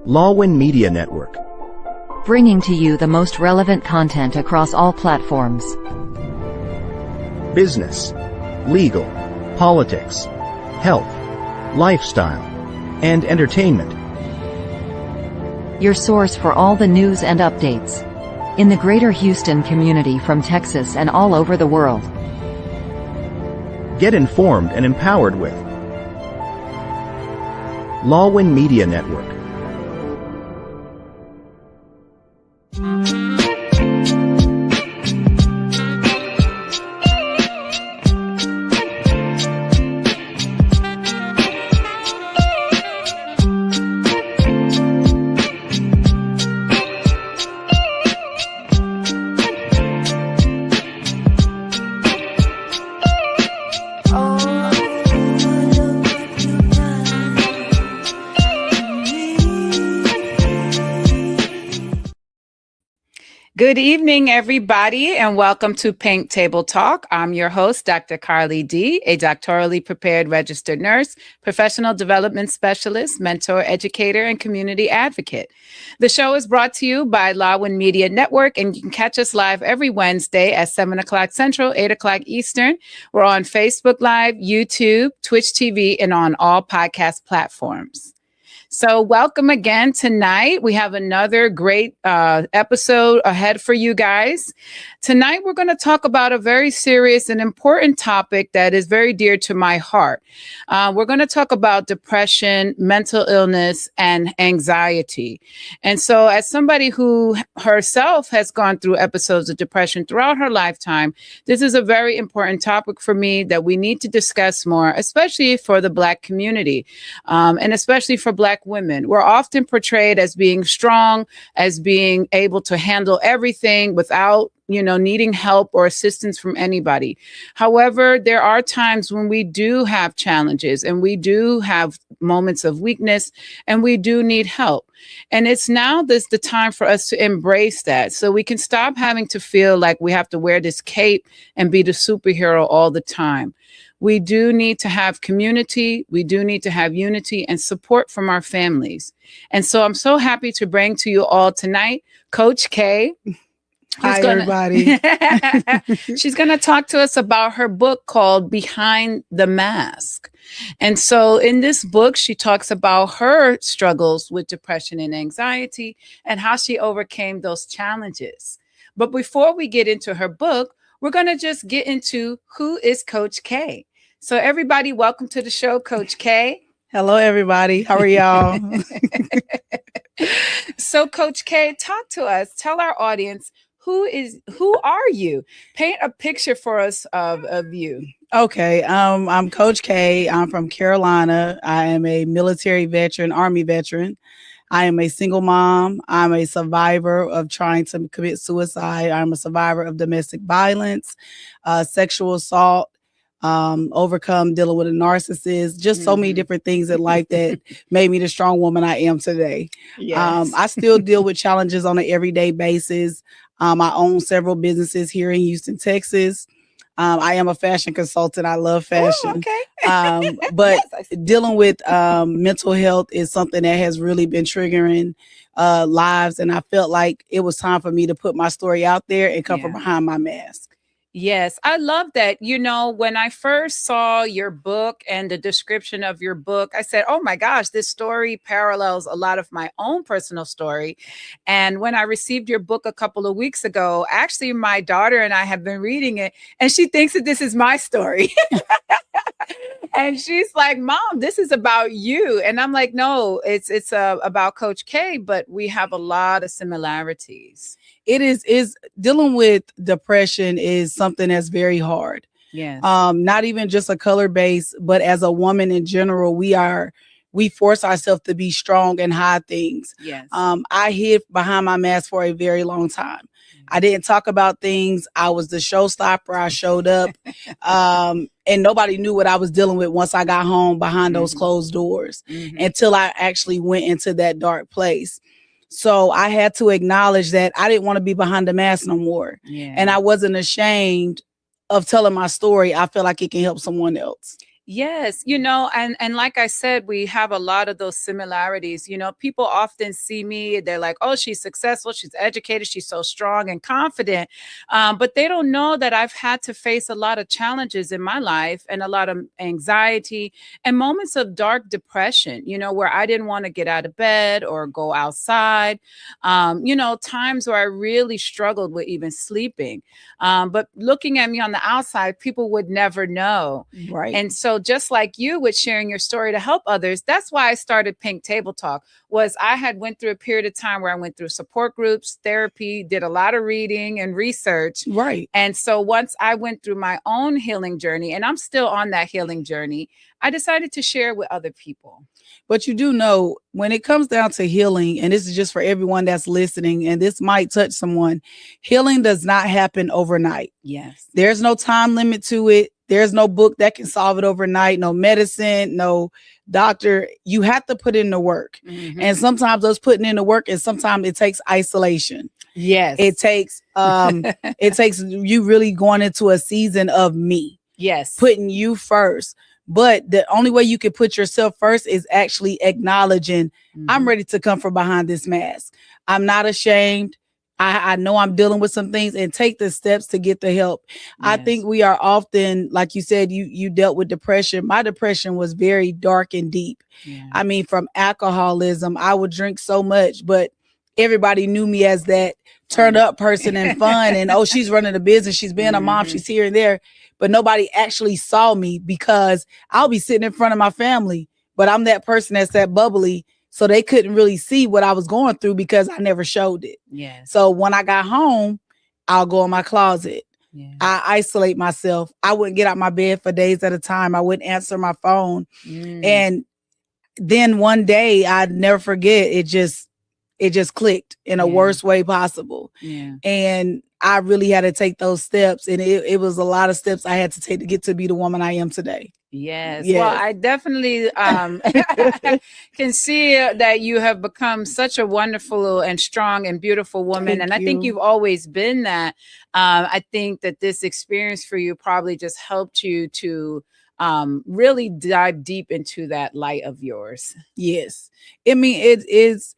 Lawwin Media Network. Bringing to you the most relevant content across all platforms. Business, legal, politics, health, lifestyle, and entertainment. Your source for all the news and updates in the greater Houston community from Texas and all over the world. Get informed and empowered with Lawwin Media Network. Good evening, everybody, and welcome to Pink Table Talk. I'm your host, Dr. Carly D., a doctorally prepared registered nurse, professional development specialist, mentor, educator, and community advocate. The show is brought to you by Lawwin Media Network, and you can catch us live every Wednesday at 7 o'clock Central, 8 o'clock Eastern. We're on Facebook Live, YouTube, Twitch TV, and on all podcast platforms. So welcome again tonight. We have another great episode ahead for you guys. Tonight, we're going to talk about a very serious and important topic that is very dear to my heart. We're going to talk about depression, mental illness, and anxiety. And so as somebody who herself has gone through episodes of depression throughout her lifetime, this is a very important topic for me that we need to discuss more, especially for the Black community, and especially for Black women. We're often portrayed as being strong, as being able to handle everything without, needing help or assistance from anybody. However, there are times when we do have challenges and we do have moments of weakness and we do need help. And it's now the time for us to embrace that so we can stop having to feel like we have to wear this cape and be the superhero all the time. We do need to have community. We do need to have unity and support from our families. And so I'm so happy to bring to you all tonight, Coach Kay. Hi, everybody. She's going to talk to us about her book called Behind the Mask. And so in this book, she talks about her struggles with depression and anxiety and how she overcame those challenges. But before we get into her book, we're going to just get into who is Coach Kay. So everybody, welcome to the show, Coach Kay. Hello, everybody. How are y'all? So Coach Kay, talk to us. Tell our audience, who are you? Paint a picture for us of you. Okay. I'm Coach Kay. I'm from Carolina. I am a military veteran, Army veteran. I am a single mom. I'm a survivor of trying to commit suicide. I'm a survivor of domestic violence, sexual assault, overcome dealing with a narcissist, just so many different things in life that made me the strong woman I am today. Yes. I still deal with challenges on an everyday basis. I own several businesses here in Houston, Texas. I am a fashion consultant. I love fashion. Oh, okay. But Yes, dealing with mental health is something that has really been triggering lives. And I felt like it was time for me to put my story out there and come from behind my mask. Yes, I love that. When I first saw your book and the description of your book, I said, oh my gosh, this story parallels a lot of my own personal story. And when I received your book a couple of weeks ago, actually, my daughter and I have been reading it and she thinks that this is my story. And she's like, Mom, this is about you. And I'm like, no, it's about Coach Kay, but we have a lot of similarities. It is dealing with depression is something that's very hard. Yes. Not even just a color base, but as a woman in general, we force ourselves to be strong and hide things. Yes. I hid behind my mask for a very long time. I didn't talk about things. I was the showstopper. I showed up, and nobody knew what I was dealing with once I got home behind those closed doors until I actually went into that dark place. So I had to acknowledge that I didn't want to be behind the mask no more. Yeah. And I wasn't ashamed of telling my story. I feel like it can help someone else. Yes, and like I said, we have a lot of those similarities. People often see me, they're like, oh, she's successful, she's educated, she's so strong and confident. But they don't know that I've had to face a lot of challenges in my life and a lot of anxiety and moments of dark depression, where I didn't want to get out of bed or go outside. Times where I really struggled with even sleeping. But looking at me on the outside, people would never know. Right. And so just like you with sharing your story to help others, that's why I started Pink Table Talk. Was I had went through a period of time where I went through support groups, therapy, did a lot of reading and research. Right. And so once I went through my own healing journey, and I'm still on that healing journey, I decided to share with other people. But you do know, when it comes down to healing, and this is just for everyone that's listening, and this might touch someone, healing does not happen overnight. Yes. There's no time limit to it. There's no book that can solve it overnight. No medicine, no doctor. You have to put in the work. Mm-hmm. And sometimes us putting in the work, and sometimes it takes isolation. Yes. It takes you really going into a season of me. Yes. Putting you first. But the only way you can put yourself first is actually acknowledging, I'm ready to come from behind this mask. I'm not ashamed. I know I'm dealing with some things, and take the steps to get the help. Yes. I think we are often, like you said, you dealt with depression. My depression was very dark and deep. Yeah. I mean, from alcoholism, I would drink so much, but everybody knew me as that turn up person and fun. And, oh, she's running a business. She's being a mom. She's here and there. But nobody actually saw me, because I'll be sitting in front of my family, but I'm that person that's that bubbly. So they couldn't really see what I was going through because I never showed it. Yeah. So when I got home, I'll go in my closet. Yeah. I isolate myself. I wouldn't get out my bed for days at a time. I wouldn't answer my phone. And then one day, I'd never forget, it just clicked in a worst way possible. Yeah. And I really had to take those steps. And it was a lot of steps I had to take to get to be the woman I am today. Yes. Well, I definitely can see that you have become such a wonderful and strong and beautiful woman. I think you've always been that. I think that this experience for you probably just helped you to really dive deep into that light of yours. Yes. I mean, it is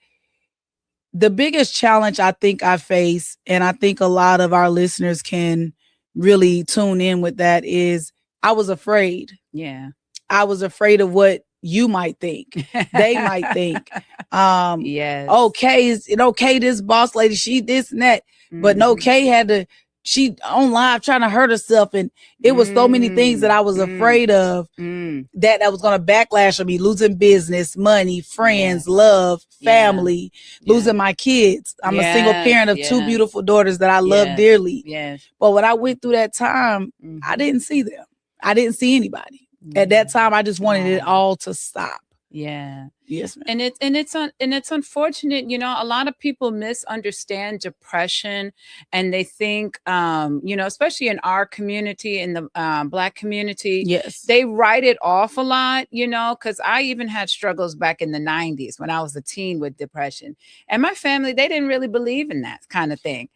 the biggest challenge I think I face, and I think a lot of our listeners can really tune in with that, is I was afraid. Yeah. I was afraid of what you might think, they might think. Yes. Okay, this boss lady, she this and that. But no, Kay had she on live trying to hurt herself. And it was so many things that I was afraid of that was going to backlash on me, losing business, money, friends, love, family, losing my kids. I'm a single parent of two beautiful daughters that I love dearly. Yes. But when I went through that time, I didn't see them. I didn't see anybody. At that time, I just wanted it all to stop. Yeah. Yes, ma'am. And it's unfortunate, a lot of people misunderstand depression, and they think, especially in our community, in the Black community, yes, they write it off a lot, because I even had struggles back in the 90s when I was a teen with depression, and my family, they didn't really believe in that kind of thing.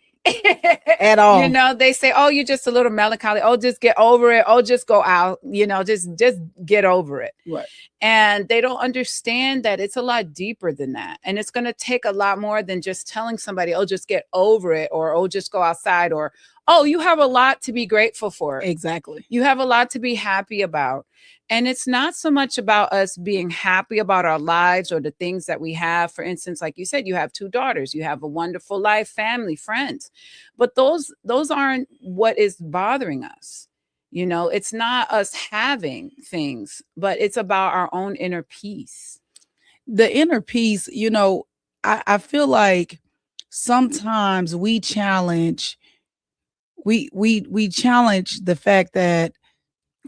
At all. They say, oh, you're just a little melancholy. Oh, just get over it. Oh, just go out, just get over it. Right. And they don't understand that it's a lot deeper than that. And it's going to take a lot more than just telling somebody, oh, just get over it, or, oh, just go outside, or, oh, you have a lot to be grateful for. Exactly. You have a lot to be happy about. And it's not so much about us being happy about our lives or the things that we have. For instance, like you said, you have two daughters, you have a wonderful life, family, friends, but those aren't what is bothering us. It's not us having things, but it's about our own inner peace. The inner peace, I feel like sometimes we challenge the fact that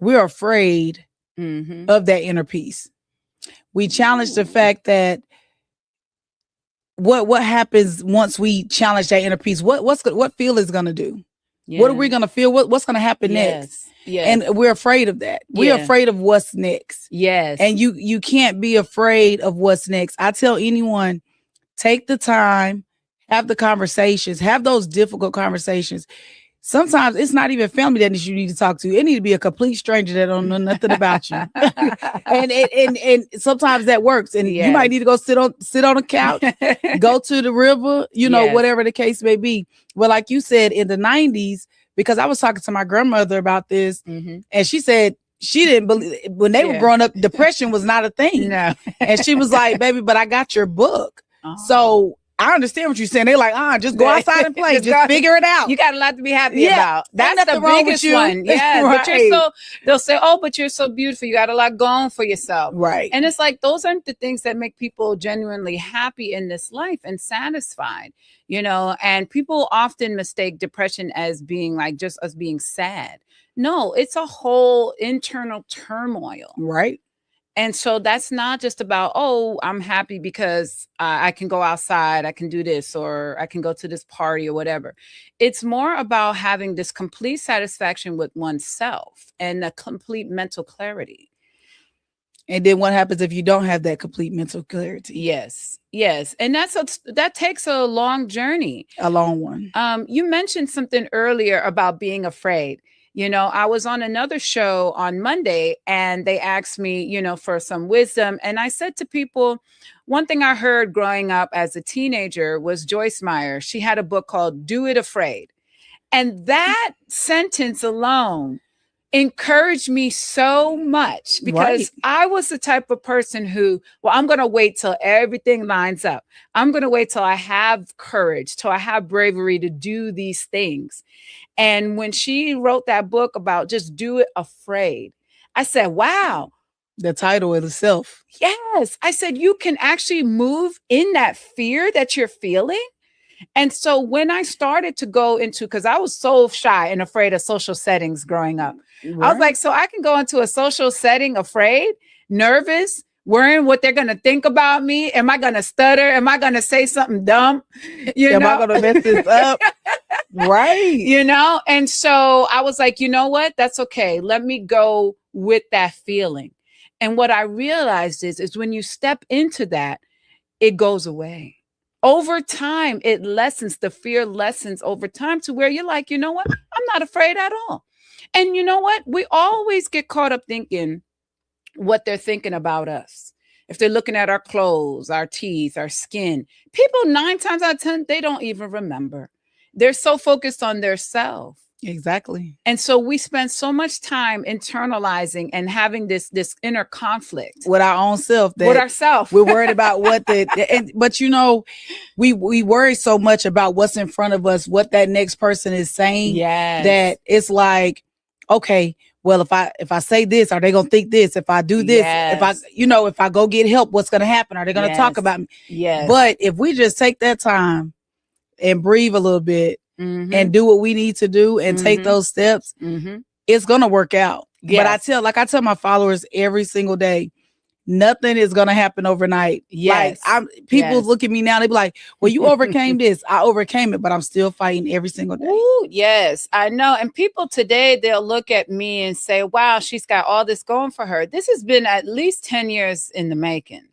we're afraid of that inner peace. We challenge the fact that what happens once we challenge that inner peace. What feel is going to do? Yeah. What are we going to feel? What's going to happen next? Yes. And we're afraid of that. We're afraid of what's next. Yes. And you can't be afraid of what's next. I tell anyone, take the time, have the conversations, have those difficult conversations. sometimes it's not even family that you need to talk to. It need to be a complete stranger that don't know nothing about you. and sometimes that works. And you might need to go sit on a couch, go to the river, whatever the case may be. Well, like you said, in the 90s, because I was talking to my grandmother about this, and she said she didn't believe when they were growing up, depression was not a thing. No. And she was like, baby, but I got your book. So I understand what you're saying. They're like, just go outside and play. just figure it out. You got a lot to be happy about. That's the biggest one. Yeah. Right. But they'll say, oh, but you're so beautiful. You got a lot going for yourself. Right. And it's like, those aren't the things that make people genuinely happy in this life and satisfied, and people often mistake depression as being like just us being sad. No, it's a whole internal turmoil. Right. And so that's not just about, oh, I'm happy because I can go outside, I can do this, or I can go to this party or whatever. It's more about having this complete satisfaction with oneself and a complete mental clarity. And then what happens if you don't have that complete mental clarity? Yes. And that takes a long journey. A long one. You mentioned something earlier about being afraid. I was on another show on Monday and they asked me, for some wisdom. And I said to people, one thing I heard growing up as a teenager was Joyce Meyer. She had a book called Do It Afraid. And that sentence alone encouraged me so much because I was the type of person who, I'm going to wait till everything lines up. I'm going to wait till I have courage, till I have bravery to do these things. And when she wrote that book about just do it afraid, I said, wow. The title itself. Yes. I said, you can actually move in that fear that you're feeling. And so when I started to go into, because I was so shy and afraid of social settings growing up, I was like, so I can go into a social setting afraid, nervous, worrying what they're going to think about me. Am I going to stutter? Am I going to say something dumb? Am I going to mess this up? Right. And so I was like, you know what? That's okay. Let me go with that feeling. And what I realized is when you step into that, it goes away. Over time, it lessens, the fear lessens over time to where you're like, you know what? I'm not afraid at all. And you know what? We always get caught up thinking what they're thinking about us. If they're looking at our clothes, our teeth, our skin, people 9 times out of 10, they don't even remember. They're so focused on their self. Exactly. And so we spend so much time internalizing and having this inner conflict with our own self. With ourselves. We're worried about but we worry so much about what's in front of us, what that next person is saying. Yes. That it's like, okay, well, if I say this, are they going to think this? If I do this, if I go get help, what's going to happen? Are they going to talk about me? Yes. But if we just take that time and breathe a little bit and do what we need to do and take those steps, it's going to work out. Yes. But I tell my followers every single day, nothing is going to happen overnight. Yes. Like people look at me now, they be like, well, you overcame this. I overcame it, but I'm still fighting every single day. Ooh, yes, I know. And people today, they'll look at me and say, wow, she's got all this going for her. This has been at least 10 years in the making.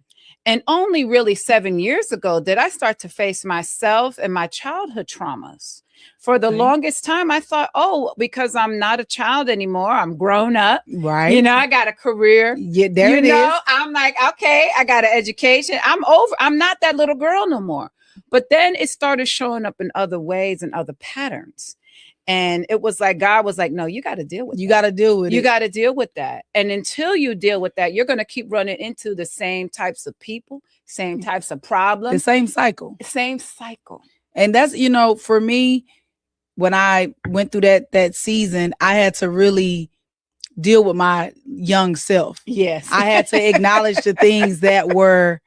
And only really 7 years ago did I start to face myself and my childhood traumas. For the longest time, I thought, because I'm not a child anymore, I'm grown up. Right. I got a career. Yeah, there it is. I'm like, okay, I got an education. I'm over. I'm not that little girl no more. But then it started showing up in other ways and other patterns. And it was like, God was like, no, you got to deal with it. You got to deal with it. You got to deal with that. And until you deal with that, you're going to keep running into the same types of people, same types of problems. The same cycle. Same cycle. And that's, for me, when I went through that season, I had to really deal with my young self. Yes. I had to acknowledge the things that were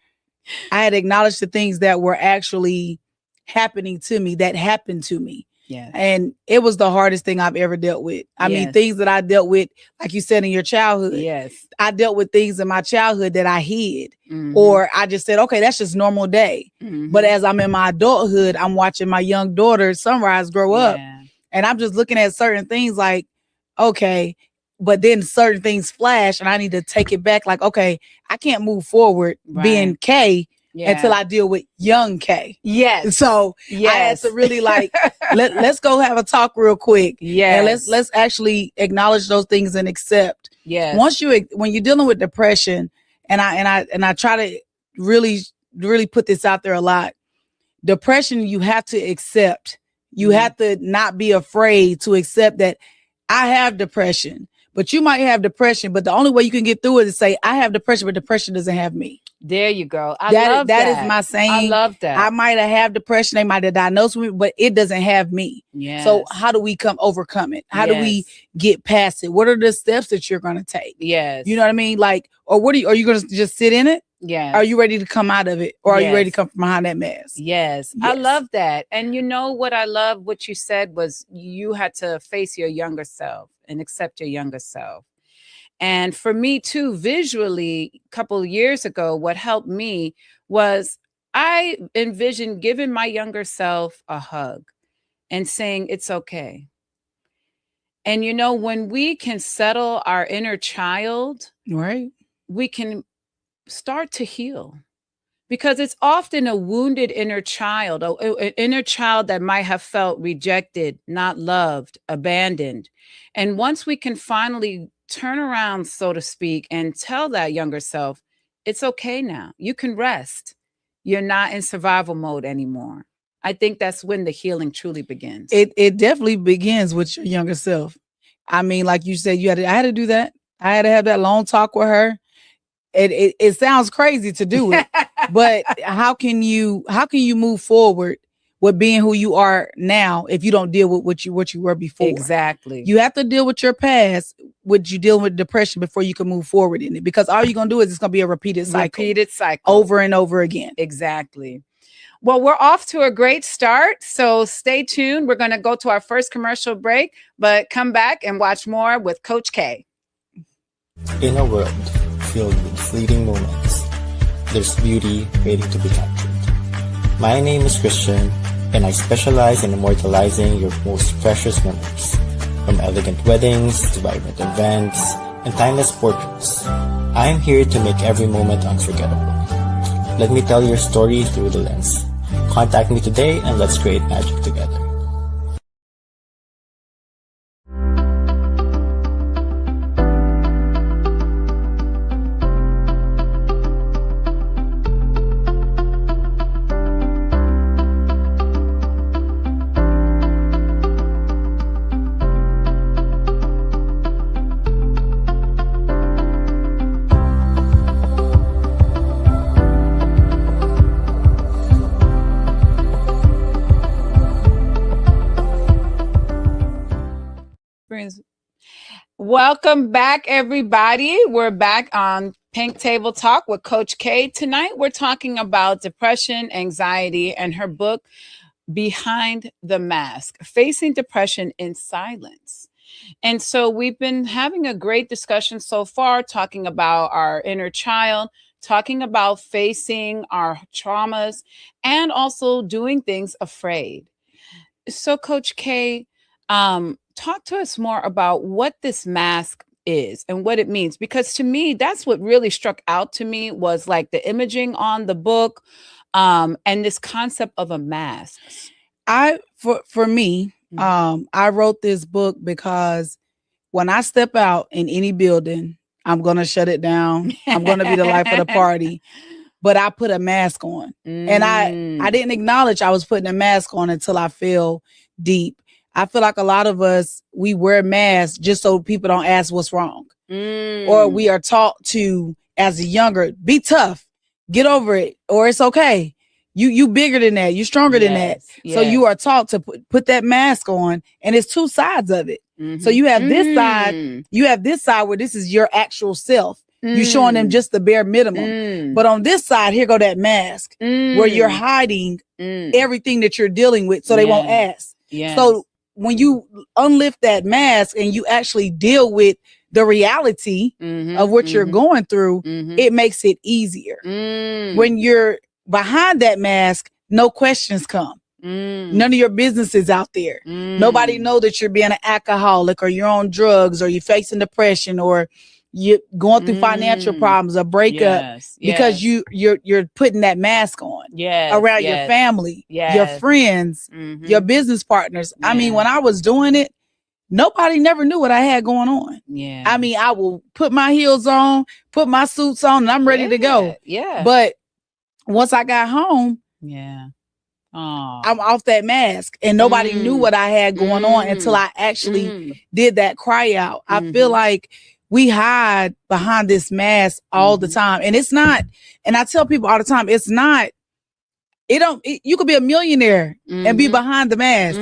actually happening to me, that happened to me. Yeah. And it was the hardest thing I've ever dealt with. I mean, things that I dealt with, like you said, in your childhood. Yes. I dealt with things in my childhood that I hid, or I just said, okay, that's just normal day. But as I'm in my adulthood, I'm watching my young daughter, Sunrise, grow up. And I'm just looking at certain things like, okay, but then certain things flash and I need to take it back. Like, okay, I can't move forward being Kay. until I deal with young Kay. Yes. So yes. I had to really like, let's go have a talk real quick. Yes. And let's actually acknowledge those things and accept. Yes. When you're dealing with depression, and I try to really put this out there a lot. Depression, you have to accept. You have to not be afraid to accept that I have depression. But you might have depression, but the only way you can get through it is say, I have depression, but depression doesn't have me. There you go. I love that. That is my saying. I love that. I might have depression. They might have diagnosed me, but it doesn't have me. Yes. So how do we overcome it? How do we get past it? What are the steps that you're going to take? Yes. You know what I mean? Like, or are you going to just sit in it? Yeah. Are you ready to come out of it? Or are you ready to come from behind that mask? Yes. I love that. And you know what I love what you said was you had to face your younger self and accept your younger self. And for me too, visually, a couple of years ago, what helped me was I envisioned giving my younger self a hug and saying, it's okay. And, you know, when we can settle our inner child, right, we can start to heal. Because it's often a wounded inner child, an inner child that might have felt rejected, not loved, abandoned. And once we can finally turn around, so to speak, and tell that younger self, it's okay now. You can rest. You're not in survival mode anymore. I think that's when the healing truly begins. It definitely begins with your younger self. I mean, like you said, I had to do that. I had to have that long talk with her. It sounds crazy to do it, but how can you move forward with being who you are now if you don't deal with what you were before? Exactly. You have to deal with your past, with you dealing with depression before you can move forward in it, because all you're going to do is it's going to be a repeated cycle over and over again. Exactly. Well, we're off to a great start, so stay tuned. We're going to go to our first commercial break, but come back and watch more with Coach Kay. In a world filled with fleeting moments, there's beauty waiting to be captured. My name is Christian, and I specialize in immortalizing your most precious memories. From elegant weddings to vibrant events and timeless portraits, I am here to make every moment unforgettable. Let me tell your story through the lens. Contact me today and let's create magic together. Welcome back, everybody. We're back on Pink Table Talk with Coach Kay. Tonight, we're talking about depression, anxiety, and her book, Behind the Mask, Facing Depression in Silence. And so we've been having a great discussion so far, talking about our inner child, talking about facing our traumas, and also doing things afraid. So, Coach Kay, talk to us more about what this mask is and what it means, because to me, that's what really struck out to me was like the imaging on the book, and this concept of a mask. For me, I wrote this book because when I step out in any building, I'm going to shut it down. I'm going to be the life of the party. But I put a mask on. And I didn't acknowledge I was putting a mask on until I fell deep. I feel like a lot of us, we wear masks just so people don't ask what's wrong. Or we are taught to, as a younger, be tough, get over it, or it's okay. You bigger than that. You stronger than that. So you are taught to put that mask on, and it's two sides of it. So you have this side where this is your actual self. You're showing them just the bare minimum. But on this side, here go that mask where you're hiding everything that you're dealing with so they won't ask. So when you unlift that mask and you actually deal with the reality of what you're going through, it makes it easier. When you're behind that mask, no questions come. None of your business is out there. Nobody know that you're being an alcoholic or you're on drugs or you're facing depression or you're going through financial problems, a breakup, because you're putting that mask on around your family, your friends, your business partners. I mean, when I was doing it, nobody never knew what I had going on. I mean, I will put my heels on, put my suits on, and I'm ready to go. But once I got home, I'm off that mask, and nobody knew what I had going on until I actually did that cry out. I feel like we hide behind this mask all the time, and it's not. And I tell people all the time, it's not. You could be a millionaire and be behind the mask.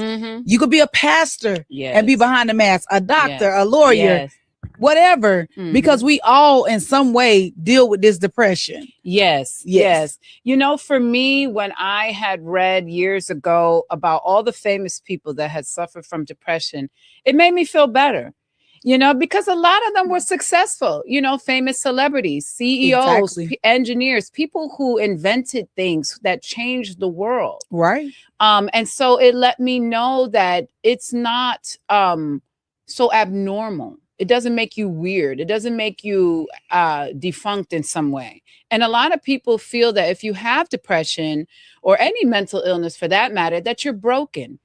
You could be a pastor and be behind the mask, a doctor, a lawyer, whatever, because we all in some way deal with this depression. Yes. You know, for me, when I had read years ago about all the famous people that had suffered from depression, it made me feel better. You know, because a lot of them were successful, you know, famous celebrities, CEOs, engineers, people who invented things that changed the world. Right. And so it let me know that it's not so abnormal. It doesn't make you weird. It doesn't make you defunct in some way. And a lot of people feel that if you have depression or any mental illness for that matter, that you're broken.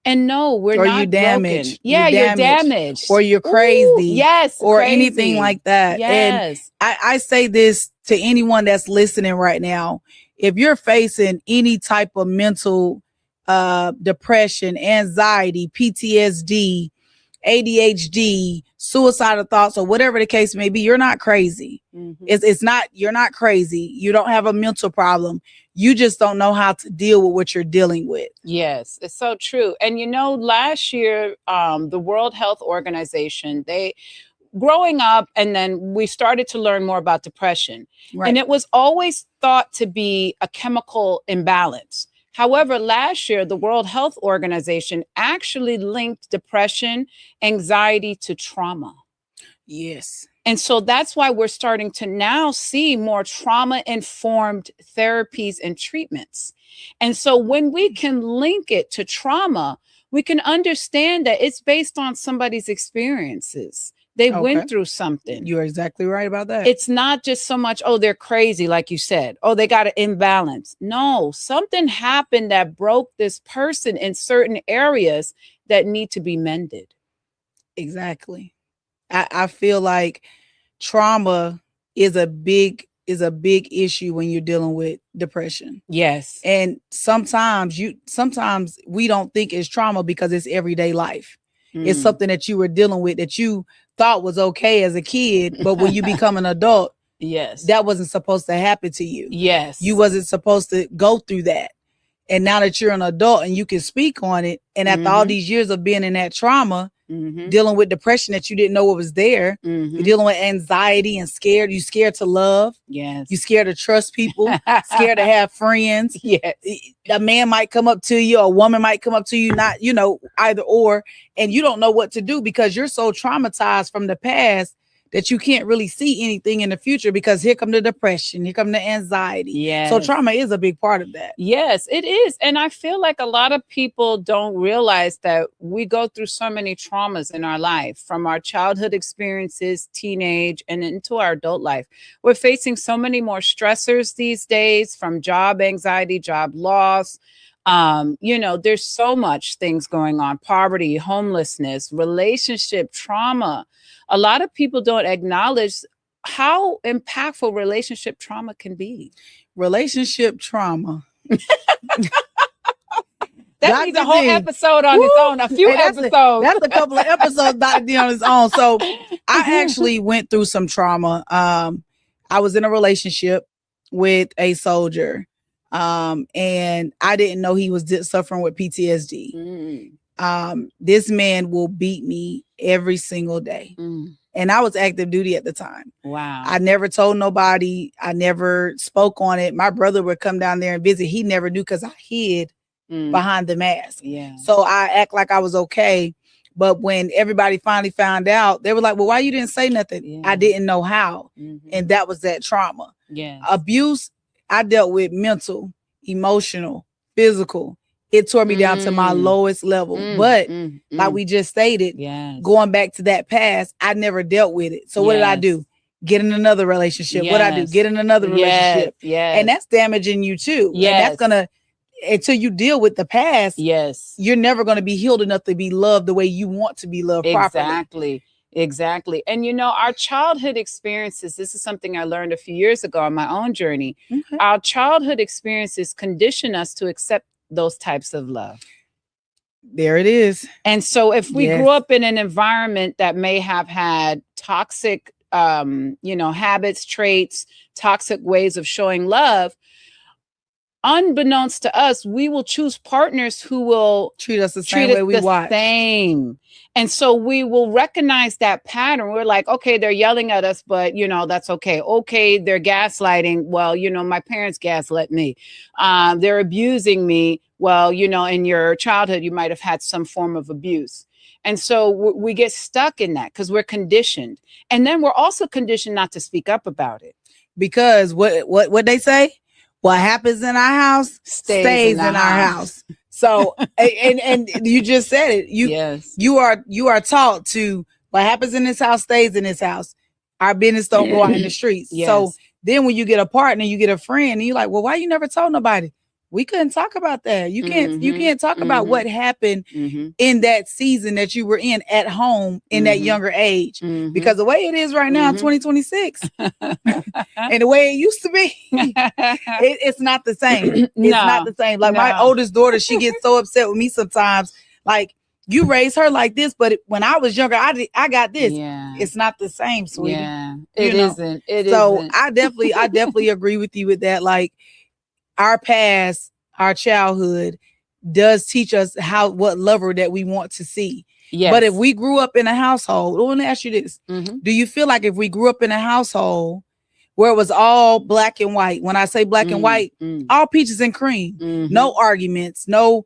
And no, we're not you damaged. broken. Yeah, you're damaged. Or you're crazy. Ooh, or crazy. Anything like that. Yes. And I say this to anyone that's listening right now. If you're facing any type of mental depression, anxiety, PTSD, ADHD, suicidal thoughts, or whatever the case may be, you're not crazy. It's not, you're not crazy. You don't have a mental problem. You just don't know how to deal with what you're dealing with. Yes, it's so true. And you know, last year, the World Health Organization, growing up, and then we started to learn more about depression. And it was always thought to be a chemical imbalance. However, last year, the World Health Organization actually linked depression, anxiety to trauma. Yes. And so that's why we're starting to now see more trauma-informed therapies and treatments. And so when we can link it to trauma, we can understand that it's based on somebody's experiences. They went through something. You're exactly right about that. It's not just so much, oh, they're crazy, like you said. Oh, they got an imbalance. No, something happened that broke this person in certain areas that need to be mended. Exactly. I feel like trauma is a big issue when you're dealing with depression. Yes. And sometimes we don't think it's trauma because it's everyday life. It's something that you were dealing with that you thought was okay as a kid, but when you become an adult, that wasn't supposed to happen to you. Yes. You wasn't supposed to go through that. And now that you're an adult and you can speak on it, and after all these years of being in that trauma, dealing with depression that you didn't know what was there, you're dealing with anxiety and scared. You're scared to love. Yes. You're scared to trust people, scared to have friends. Yes. A man might come up to you, a woman might come up to you, not, either or, and you don't know what to do because you're so traumatized from the past that you can't really see anything in the future because here come the depression, here come the anxiety. Yes. So trauma is a big part of that. Yes, it is. And I feel like a lot of people don't realize that we go through so many traumas in our life, from our childhood experiences, teenage, and into our adult life. We're facing so many more stressors these days, from job anxiety, job loss. There's so much things going on: poverty, homelessness, relationship trauma. A lot of people don't acknowledge how impactful relationship trauma can be. Relationship trauma. That needs a whole episode on its own. A few episodes. That's a couple of episodes Dr. D on its own. So I actually went through some trauma. I was in a relationship with a soldier. And I didn't know he was suffering with PTSD. This man will beat me every single day. And I was active duty at the time. Wow. I never told nobody. I never spoke on it. My brother would come down there and visit. He never knew because I hid behind the mask. Yeah. So I act like I was okay. But when everybody finally found out, they were like, well, why you didn't say nothing? Yeah. I didn't know how. And that was that trauma. Yeah. Abuse, I dealt with mental, emotional, physical. It tore me down to my lowest level. But like we just stated, going back to that past, I never dealt with it. So what did I do? get in another relationship. What I do, get in another relationship. Yes. And that's damaging you too. Yes. And that's gonna, until you deal with the past, yes, you're never going to be healed enough to be loved the way you want to be loved properly. Exactly. And you know, our childhood experiences, this is something I learned a few years ago on my own journey. Okay. Our childhood experiences condition us to accept those types of love. There it is. And so if we grew up in an environment that may have had toxic, habits, traits, toxic ways of showing love, unbeknownst to us, we will choose partners who will treat us the same way we watch. And so we will recognize that pattern. We're like, okay, they're yelling at us, but that's okay. Okay, they're gaslighting. Well, my parents gaslit me. They're abusing me. Well, in your childhood, you might have had some form of abuse. And so we get stuck in that because we're conditioned. And then we're also conditioned not to speak up about it. Because what they say? What happens in our house stays in our house. So, and you just said it. You are taught to, what happens in this house stays in this house. Our business don't go out in the streets. Yes. So then when you get a partner, you get a friend, and you're like, well, why you never told nobody? We couldn't talk about that. You can't talk about what happened in that season that you were in at home in that younger age. Because the way it is right now, 2026, and the way it used to be, it's not the same. It's not the same. Like my oldest daughter, she gets so upset with me sometimes. Like, you raised her like this, but when I was younger, I got this. Yeah. It's not the same, sweetie. Yeah, it isn't. So I definitely agree with you with that. Like, our past, our childhood does teach us what lover that we want to see. Yes. But if we grew up in a household, let me ask you this. Do you feel like if we grew up in a household where it was all black and white, when I say black and white, all peaches and cream, no arguments, no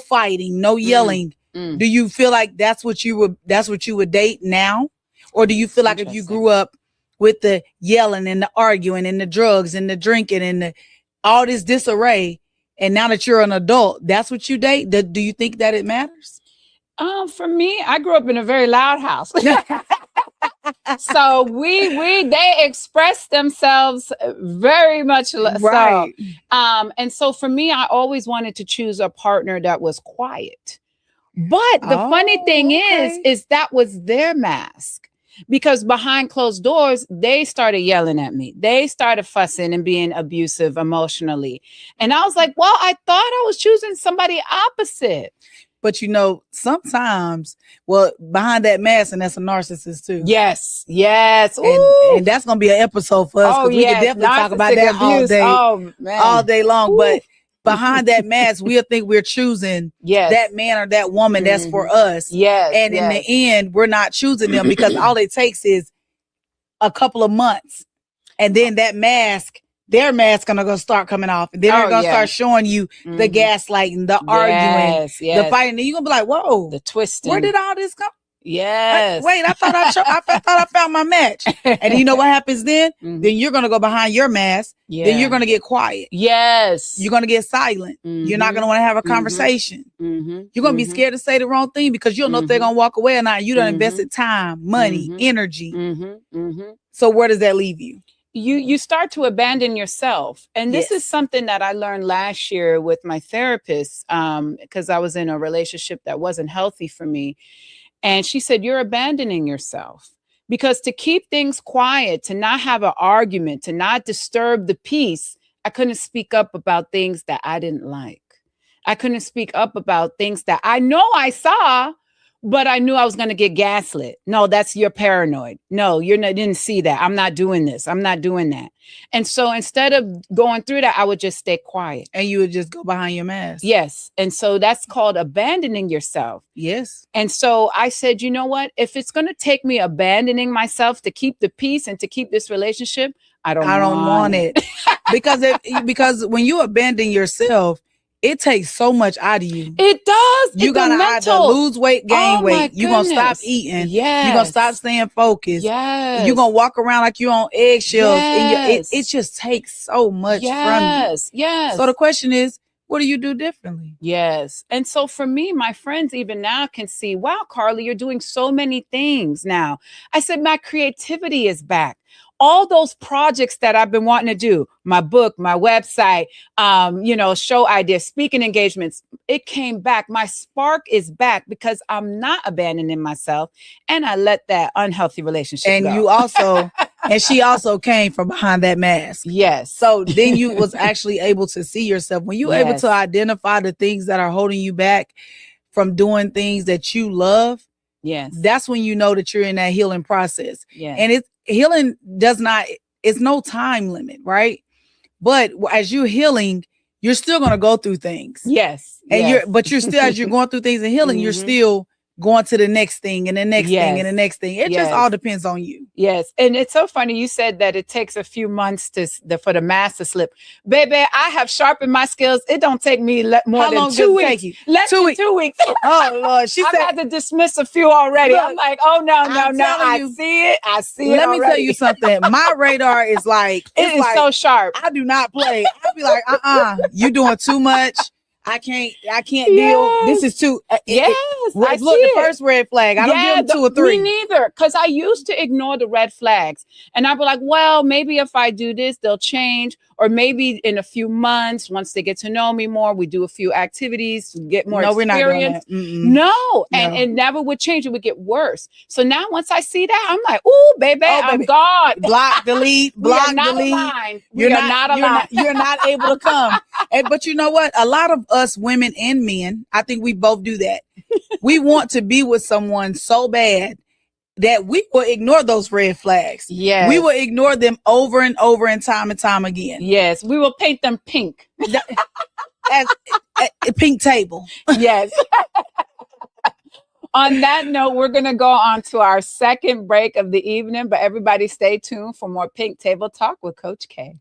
fighting, no yelling. Do you feel like that's what you would date now? Or do you feel like if you grew up with the yelling and the arguing and the drugs and the drinking and all this disarray, and now that you're an adult, that's what you date? Do you think that it matters? For me, I grew up in a very loud house. So they express themselves very much right. So. And so for me, I always wanted to choose a partner that was quiet. But the funny thing is that was their mask. Because behind closed doors, they started yelling at me. They started fussing and being abusive emotionally. And I was like, well, I thought I was choosing somebody opposite. But sometimes, behind that mask, and that's a narcissist too. Yes. And that's going to be an episode for us. We can definitely talk about that all day long. But behind that mask, we'll think we're choosing that man or that woman that's for us. Yes. And in the end, we're not choosing them because all it takes is a couple of months. And then their mask gonna go start coming off. And then they're gonna start showing you the gaslighting, the arguing, the fighting. And you're gonna be like, whoa, the twisting. Where did all this come? Yes. Wait, I thought I found my match. And you know what happens then? Then you're gonna go behind your mask. Then you're gonna get quiet. Yes. You're gonna get silent. You're not gonna want to have a conversation. You're gonna be scared to say the wrong thing because you don't know if they're gonna walk away or not. You done invested time, money, energy. So where does that leave you? You start to abandon yourself. And this is something that I learned last year with my therapist, because I was in a relationship that wasn't healthy for me. And she said, you're abandoning yourself, because to keep things quiet, to not have an argument, to not disturb the peace, I couldn't speak up about things that I didn't like. I couldn't speak up about things that I know I saw, but I knew I was going to get gaslit. No, you're paranoid. No, didn't see that. I'm not doing this. I'm not doing that. And so instead of going through that, I would just stay quiet. And you would just go behind your mask. Yes. And so that's called abandoning yourself. Yes. And so I said, you know what? If it's going to take me abandoning myself to keep the peace and to keep this relationship, I don't want it. because when you abandon yourself, it takes so much out of you. It does. You gotta either lose weight, gain weight. You're gonna stop eating. Yes. You're gonna stop staying focused. Yes. You're gonna walk around like you're on eggshells. Yes. It just takes so much from you. Yes. So the question is, what do you do differently? Yes. And so for me, my friends even now can see, wow, Carly, you're doing so many things now. I said, my creativity is back. All those projects that I've been wanting to do, my book, my website, show ideas, speaking engagements, it came back. My spark is back because I'm not abandoning myself. And I let that unhealthy relationship And go. you also, and she also came from behind that mask. Yes. So then you was actually able to see yourself. When you're able to identify the things that are holding you back from doing things that you love, yes, that's when you know that you're in that healing process. Yes. And healing it's no time limit, right? But as you're healing, you're still going to go through things. Yes. And yes. you're still, as you're going through things and healing, you're still going to the next thing and the next thing and the next thing. It just all depends on you. Yes. And it's so funny. You said that it takes a few months for the mask to slip. Baby, I have sharpened my skills. It don't take me more than 2 weeks. Less than 2 weeks. Oh, Lord. She said, I've had to dismiss a few already. Look, I'm like, oh, no. I see it. Let me tell you something. My radar is like, it is so sharp. I do not play. I'll be like, you doing too much. I can't deal. This is too. Yes. Look, the first red flag. I don't give them 2 or 3. Me neither. Because I used to ignore the red flags. And I'd be like, well, maybe if I do this, they'll change. Or maybe in a few months, once they get to know me more, we do a few activities, get more experience. We're not doing that. No. And it never would change. It would get worse. So now once I see that, I'm like, ooh, baby, I'm gone. Block, delete, block, delete. You're not aligned. You're not able to come. But you know what? A lot of us women and men, I think we both do that. We want to be with someone so bad that we will ignore those red flags. Yes. We will ignore them over and over and time again. Yes. We will paint them pink. As a pink table. Yes. On that note, we're going to go on to our second break of the evening, but everybody stay tuned for more Pink Table Talk with Coach Kay.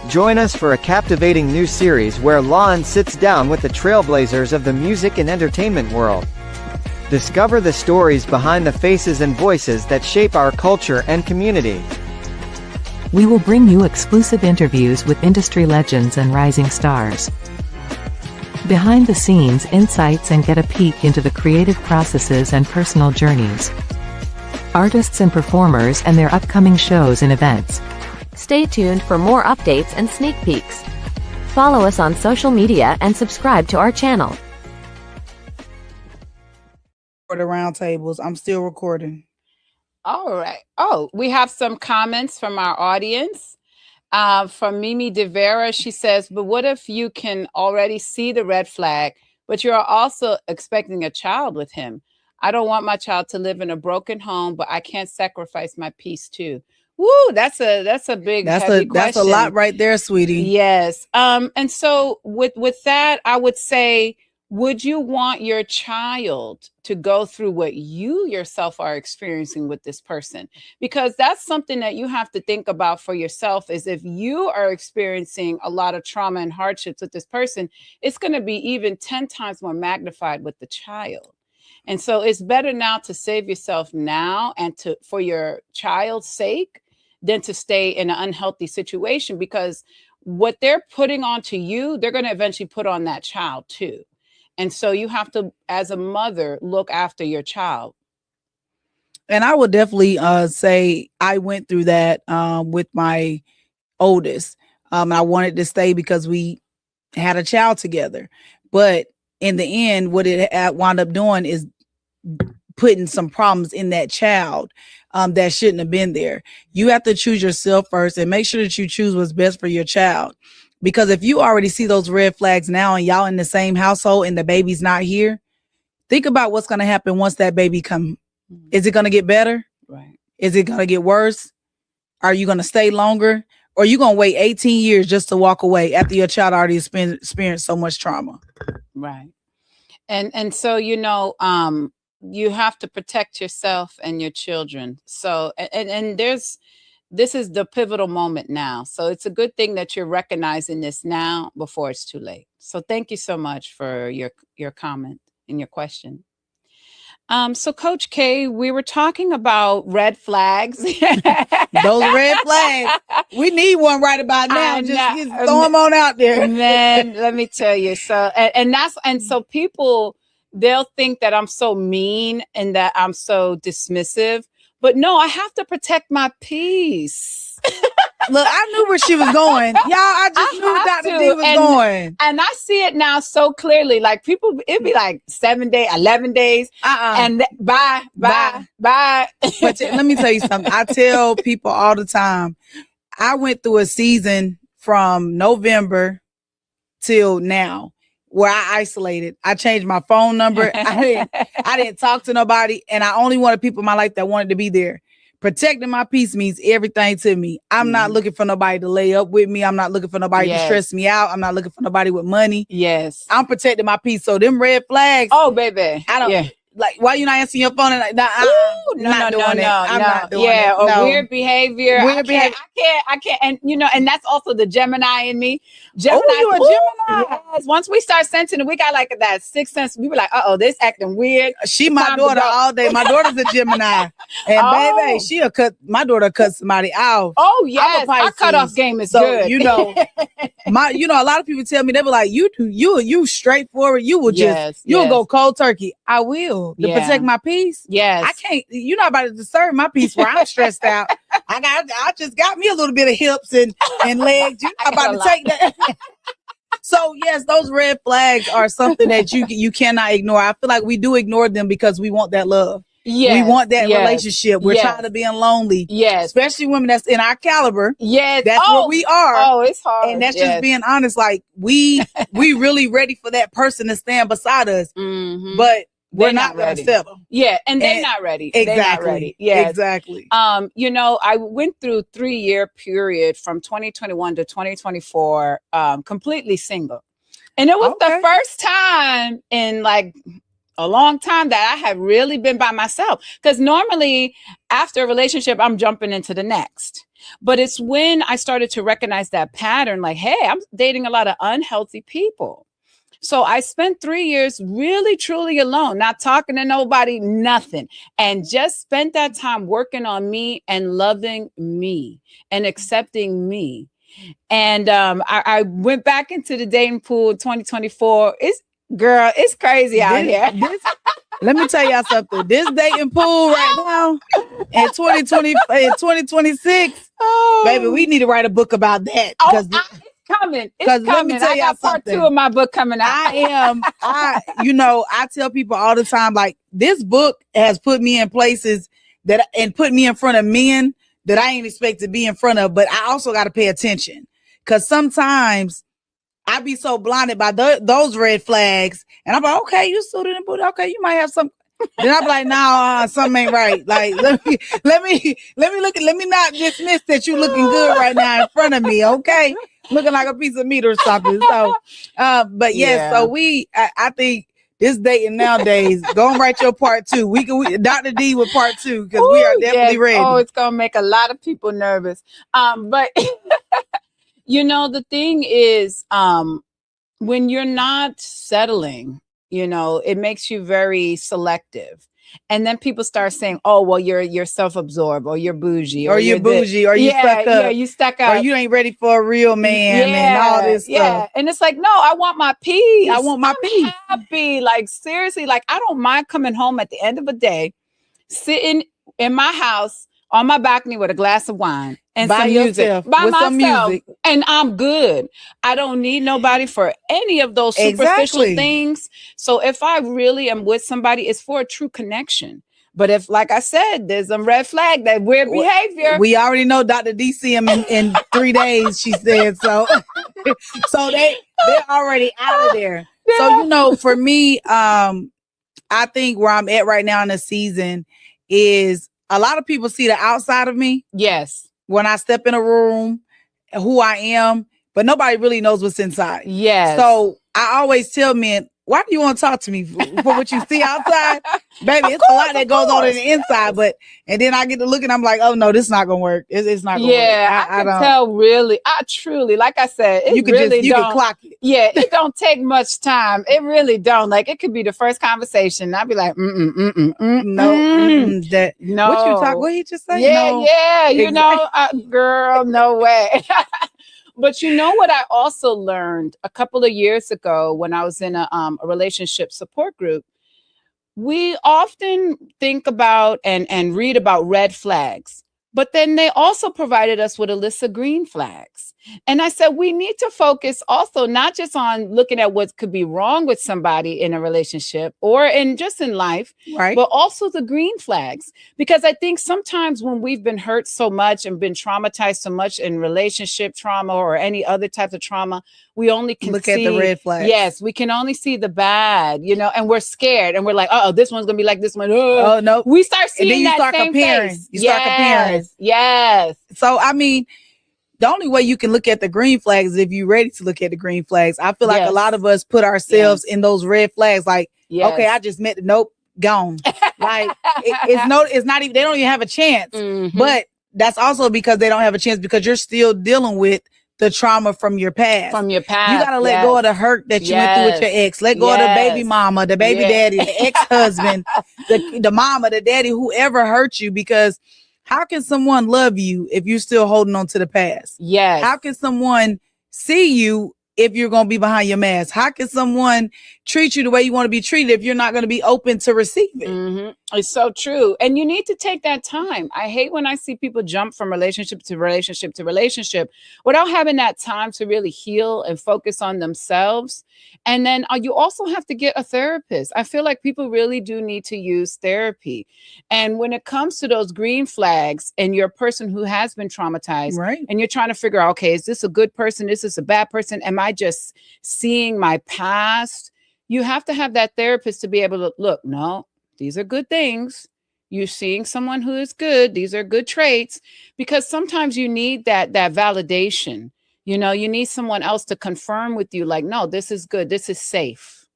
Join us for a captivating new series where Lon sits down with the trailblazers of the music and entertainment world. Discover the stories behind the faces and voices that shape our culture and community. We will bring you exclusive interviews with industry legends and rising stars. Behind the scenes insights and get a peek into the creative processes and personal journeys. Artists and performers and their upcoming shows and events. Stay tuned for more updates and sneak peeks. Follow us on social media and subscribe to our channel. For the roundtables, I'm still recording. All right. Oh, we have some comments from our audience. From Mimi De Vera, she says, but what if you can already see the red flag, but you're also expecting a child with him? I don't want my child to live in a broken home, but I can't sacrifice my peace too. Woo, that's a big heavy question. That's a lot right there, sweetie. Yes. And so with that, I would say, would you want your child to go through what you yourself are experiencing with this person? Because that's something that you have to think about for yourself, is if you are experiencing a lot of trauma and hardships with this person, it's going to be even 10 times more magnified with the child. And so it's better now to save yourself now and for your child's sake than to stay in an unhealthy situation, because what they're putting onto you, they're going to eventually put on that child too. And so you have to, as a mother, look after your child. And I would definitely say I went through that with my oldest. I wanted to stay because we had a child together. But in the end, what it wound up doing is putting some problems in that child that shouldn't have been there. You have to choose yourself first and make sure that you choose what's best for your child. Because if you already see those red flags now and y'all in the same household and the baby's not here, think about what's going to happen once that baby come. Is it going to get better? Right. Is it going to get worse? Are you going to stay longer? Or are you going to wait 18 years just to walk away after your child already experienced so much trauma? Right. And so, you have to protect yourself and your children. So, and this is the pivotal moment now. So it's a good thing that you're recognizing this now before it's too late. So thank you so much for your comment and your question. So Coach Kay, we were talking about red flags. Those red flags. We need one right about now. Just throw them on out there. Man, let me tell you. So, and so people, they'll think that I'm so mean and that I'm so dismissive, but no, I have to protect my peace. Look, I knew where she was going. Y'all, I just knew Dr. D was going. And I see it now so clearly. Like people, it'd be like 7 days, 11 days. And bye. But let me tell you something. I tell people all the time, I went through a season from November till now where I isolated. I changed my phone number. I didn't talk to nobody. And I only wanted people in my life that wanted to be there. Protecting my peace means everything to me. I'm not looking for nobody to lay up with me. I'm not looking for nobody to stress me out. I'm not looking for nobody with money. Yes. I'm protecting my peace. So them red flags. Oh, baby. I don't. Yeah. Like, why you not answering your phone? And like, I'm not doing it. Or weird behavior. I can't. And and that's also the Gemini in me. Gemini. Oh, you a Gemini? Yes. Once we start sensing it, we got like that sixth sense. We were like, this acting weird. She my daughter all day. My daughter's a Gemini. And baby, my daughter cut somebody off. Oh, yes. Our cutoff game is good. A lot of people tell me, they be like, you straightforward. You will you'll go cold turkey. I will. To protect my peace. Yes. I can't, you're not about to disturb my peace where I'm stressed out. I just got me a little bit of hips and legs. You're not about to take that. So yes, those red flags are something that you cannot ignore. I feel like we do ignore them because we want that love. Yes, we want that relationship. We're tired of being lonely. Yes. Especially women that's in our caliber. Yes. That's what we are. Oh, it's hard. And that's just being honest. Like we really ready for that person to stand beside us. Mm-hmm. But we're not going to settle. Yeah. And they're not ready. Exactly. They're not ready. Yes. Exactly. I went through 3-year period from 2021 to 2024, completely single. And it was the first time in like a long time that I have really been by myself. Because normally after a relationship, I'm jumping into the next. But it's when I started to recognize that pattern, like, hey, I'm dating a lot of unhealthy people. So I spent 3 years really, truly alone, not talking to nobody, nothing. And just spent that time working on me and loving me and accepting me. And I went back into the dating pool in 2024. It's crazy out here. Let me tell y'all something. This dating pool right now in 2026, baby, we need to write a book about that. It's coming. It's coming. I got part 2 of my book coming out. I tell people all the time, like, this book has put me in places and put me in front of men that I ain't expect to be in front of, but I also got to pay attention. Because sometimes I be so blinded by those red flags, and I'm like, okay, you suited and booted. Okay, you might have some. Then I'm like, nah, something ain't right. Like, let me not dismiss that you looking good right now in front of me. Okay, looking like a piece of meat or something. So, but yes, so I think this dating nowadays, go and write your part 2. We Dr. D with part 2 because we are definitely ready. Oh, it's gonna make a lot of people nervous. But. The thing is, when you're not settling, it makes you very selective. And then people start saying, oh, well, you're self-absorbed or you're bougie or you're bougie or you stuck up. Yeah, you stuck up. Or you ain't ready for a real man and all this stuff. Yeah. And it's like, no, I want my peace. I want my peace. Happy. Like, seriously, like, I don't mind coming home at the end of the day, sitting in my house on my balcony with a glass of wine and some music by myself, and I'm good. I don't need nobody for any of those superficial things. So if I really am with somebody, it's for a true connection. But if, like I said, there's a red flag, that weird behavior. We already know Dr. D see him in 3 days, she said. So, so they're already out of there. Yeah. So, for me, I think where I'm at right now in the season is a lot of people see the outside of me. Yes. When I step in a room, who I am, but nobody really knows what's inside. Yes. So I always tell men, why do you want to talk to me for what you see outside? Baby, it's a lot that goes on in the inside, and then I get to look and I'm like, oh no, this is not gonna work. It's not gonna work. Yeah, I can tell really. I truly, like I said, you can clock it. Yeah, it don't take much time. It really don't. Like it could be the first conversation. I'd be like, no. What he just said? Yeah, no. yeah. You know, girl, no way. But you know what I also learned a couple of years ago when I was in a relationship support group, we often think about and read about red flags, but then they also provided us with a list of green flags. And I said, we need to focus also not just on looking at what could be wrong with somebody in a relationship or in life, right? But also the green flags. Because I think sometimes when we've been hurt so much and been traumatized so much in relationship trauma or any other type of trauma, we only can look at the red flags. Yes, we can only see the bad, and we're scared and we're like, oh, this one's gonna be like this one. Oh no. We start seeing and then you that start same comparing. face. You start comparing. Yes. So I mean, the only way you can look at the green flags is if you're ready to look at the green flags. I feel like a lot of us put ourselves in those red flags. Like, okay, I just met. Nope, gone. Like it's not even. They don't even have a chance. Mm-hmm. But that's also because they don't have a chance because you're still dealing with the trauma from your past. You gotta let go of the hurt that you went through with your ex. Let go of the baby mama, the baby daddy, the ex-husband, the mama, the daddy, whoever hurt you. Because how can someone love you if you're still holding on to the past? Yes. How can someone see you if you're going to be behind your mask? How can someone treat you the way you want to be treated if you're not going to be open to receive it? Mm-hmm. It's so true. And you need to take that time. I hate when I see people jump from relationship to relationship to relationship without having that time to really heal and focus on themselves. And then you also have to get a therapist. I feel like people really do need to use therapy. And when it comes to those green flags and you're a person who has been traumatized, right, and you're trying to figure out, okay, is this a good person? Is this a bad person? Am I just seeing my past? You have to have that therapist to be able to look, no, these are good things. You're seeing someone who is good. These are good traits, because sometimes you need that validation. You need someone else to confirm with you, like, no, this is good. This is safe.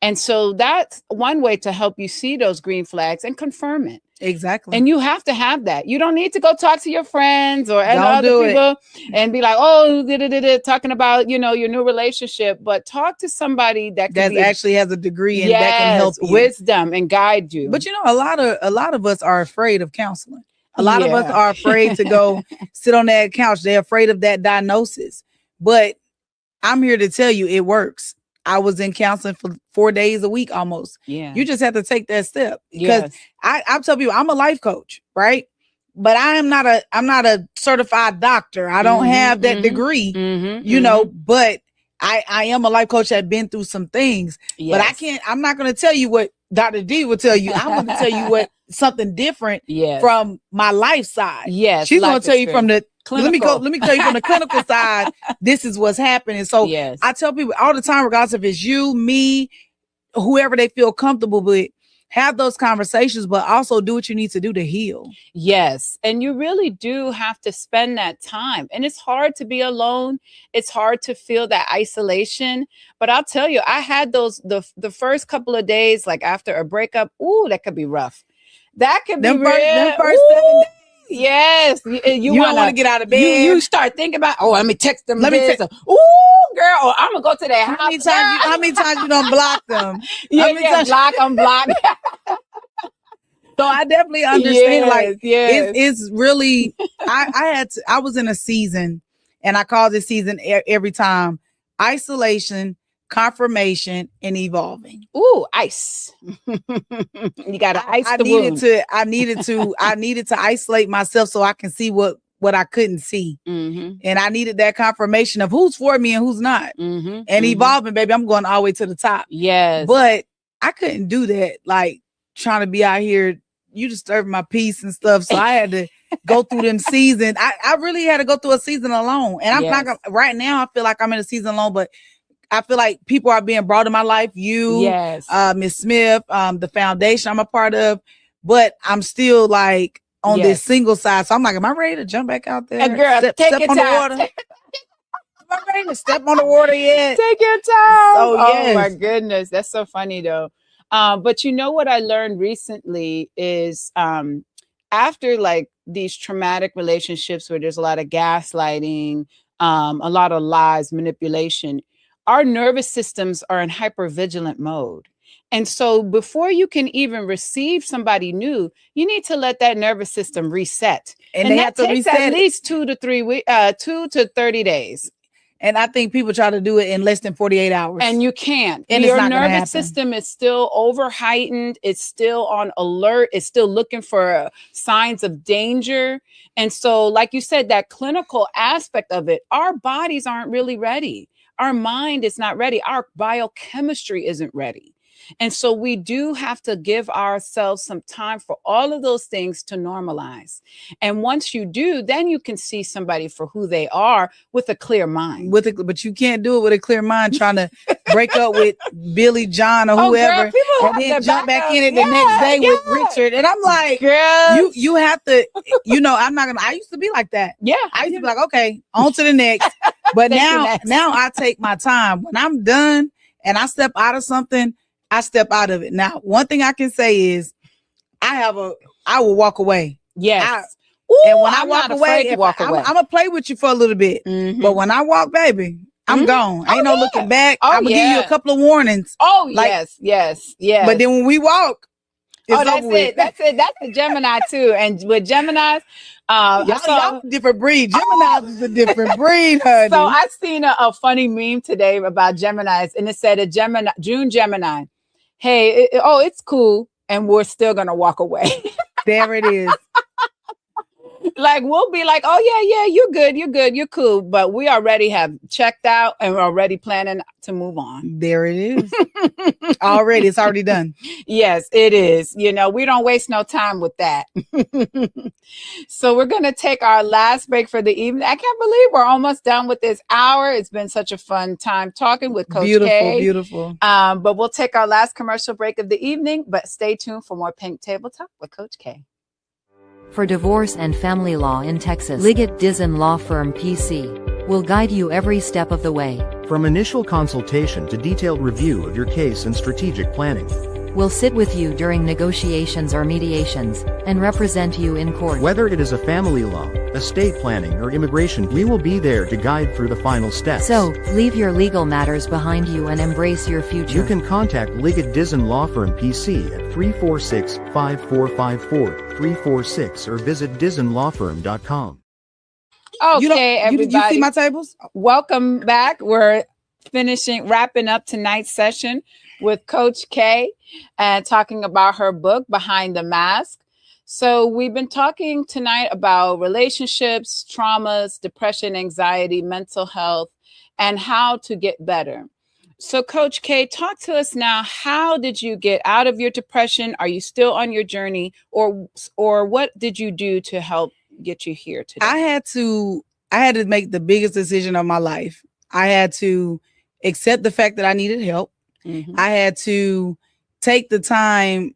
And so that's one way to help you see those green flags and confirm it. Exactly. And you have to have that. You don't need to go talk to your friends or other people and be like, oh, talking about, your new relationship, but talk to somebody that actually has a degree and that can help you. Wisdom and guide you. But a lot of us are afraid of counseling. A lot of us are afraid to go sit on that couch. They're afraid of that diagnosis. But I'm here to tell you it works. I was in counseling for 4 days a week almost. Yeah. You just have to take that step. Because I tell people I'm a life coach, right? But I'm not a certified doctor. I don't have that degree, but I am a life coach that's been through some things. But I'm not going to tell you what Dr. D will tell you. I'm going to tell you what something different from my life side. Yes. She's going to tell you from the clinical. Let me tell you from the clinical side, this is what's happening. So I tell people all the time, regardless if it's you, me, whoever they feel comfortable with, have those conversations, but also do what you need to do to heal. Yes. And you really do have to spend that time. And it's hard to be alone. It's hard to feel that isolation. But I'll tell you, I had the first couple of days, like after a breakup, that could be rough. That could be real. Them first 7 days. Yes. You don't want to get out of bed. You start thinking about, let me text them. Girl, I'm going to go to their house. How many times you don't block them? Block them. So I definitely understand. It's really, I was in a season, and I call this season every time isolation, confirmation, and evolving. Ooh, ice. You got to ice the wound. I needed to isolate myself so I can see what I couldn't see. Mm-hmm. And I needed that confirmation of who's for me and who's not. Mm-hmm. And evolving, baby, I'm going all the way to the top. Yes. But I couldn't do that. Like trying to be out here, you disturbing my peace and stuff. So I had to go through them seasons. I really had to go through a season alone. And I'm not gonna, right now I feel like I'm in a season alone, but I feel like people are being brought in my life. You, Yes. Miss Smith, the foundation I'm a part of, but I'm still like on this single side. So I'm like, am I ready to jump back out there? And girl, step your on time. the water. Am I ready to step on the water yet? Take your time. So, Oh my goodness. That's so funny though. But you know what I learned recently is after like these traumatic relationships where there's a lot of gaslighting, a lot of lies, manipulation, our nervous systems are in hypervigilant mode. And so before you can even receive somebody new, you need to let that nervous system reset. And they that have to takes reset at least 2 to 30 days. And I think people try to do it in less than 48 hours. And you can't. And your it's not gonna happen. nervous system is still over heightened. It's still on alert. It's still looking for signs of danger. And so, like you said, that clinical aspect of it, our bodies aren't really ready. Our mind is not ready. Our biochemistry isn't ready. And so we do have to give ourselves some time for all of those things to normalize. And once you do, then you can see somebody for who they are with a clear mind. But you can't do it with a clear mind trying to break up with Billy, John, or whoever, girl, and then jump back in it the next day with Richard. And I'm like, girl, you have to, I'm not gonna. I used to be like that. Yeah, I used to be like, okay, on to the next. But now I take my time. When I'm done and I step out of something, I step out of it. Now, one thing I can say is I will walk away. Yes. And when I walk away, I'm gonna play with you for a little bit. Mm-hmm. But when I walk, baby, I'm gone. Ain't no looking back. I'm gonna give you a couple of warnings. Oh, yes. But then when we walk, it's that's over with. That's it. That's the Gemini too. And with Geminis, y'all different breed. Geminis is a different breed, honey. So I seen a funny meme today about Geminis, and it said June Gemini. Hey, it's cool, and we're still gonna walk away. There it is. Like we'll be like, oh yeah, you're good, you're cool, but we already have checked out and we're already planning to move on. There it is. Already, it's already done. Yes, it is. We don't waste no time with that. So we're gonna take our last break for the evening. I can't believe we're almost done with this hour. It's been such a fun time talking with Coach Kay. Beautiful. But we'll take our last commercial break of the evening. But stay tuned for more Pink Table Talk with Coach Kay. For divorce and family law in Texas, Liggett Dizon Law Firm PC will guide you every step of the way. From initial consultation to detailed review of your case and strategic planning. We'll sit with you during negotiations or mediations, and represent you in court. Whether it is a family law, estate planning, or immigration, we will be there to guide through the final steps. So, leave your legal matters behind you and embrace your future. You can contact Liggett Dizon Law Firm PC at 346-5454-346 or visit DizonLawFirm.com. Okay, everybody. You see my tables? Welcome back. We're wrapping up tonight's session with Coach Kay and talking about her book, Behind the Mask. So we've been talking tonight about relationships, traumas, depression, anxiety, mental health, and how to get better. So Coach Kay, talk to us now. How did you get out of your depression? Are you still on your journey, or what did you do to help get you here today? I had to make the biggest decision of my life. I had to accept the fact that I needed help. Mm-hmm. I had to take the time